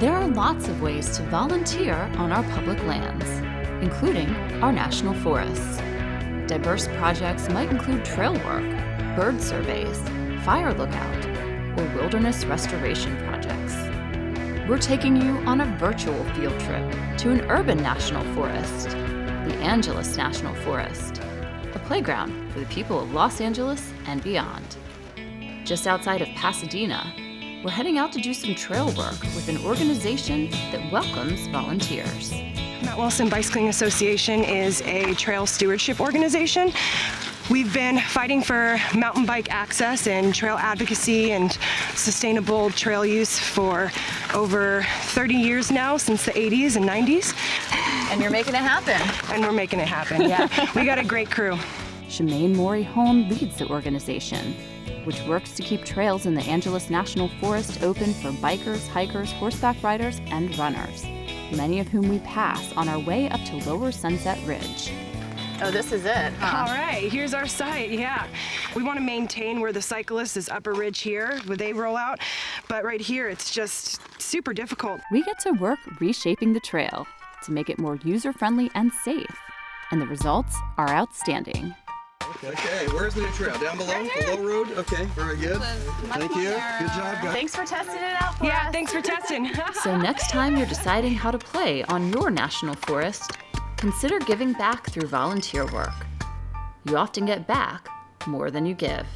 There are lots of ways to volunteer on our public lands, including our national forests. Diverse projects might include trail work, bird surveys, fire lookout, or wilderness restoration projects. We're taking you on a virtual field trip to an urban national forest, the Angeles National Forest, a playground for the people of Los Angeles and beyond. Just outside of Pasadena, we're heading out to do some trail work with an organization that welcomes volunteers. Mount Wilson Bicycling Association is a trail stewardship organization. We've been fighting for mountain bike access and trail advocacy and sustainable trail use for over 30 years now, since the 80s and 90s. And you're making it happen. And we're making it happen, yeah. We got a great crew. Shemaine Mori-Holm leads the organization, which works to keep trails in the Angeles National Forest open for bikers, hikers, horseback riders, and runners, many of whom we pass on our way up to Lower Sunset Ridge. Oh, this is it, huh? All right, here's our site, yeah. We want to maintain where the cyclist is upper ridge here, where they roll out, but right here it's just super difficult. We get to work reshaping the trail to make it more user-friendly and safe, and the results are outstanding. Okay, where's the new trail? Down below? Right The low road? Okay, very good. Thank you. Good job, guys. Thanks for testing it out for us. Yeah, thanks for testing. So next time you're deciding how to play on your national forest, consider giving back through volunteer work. You often get back more than you give.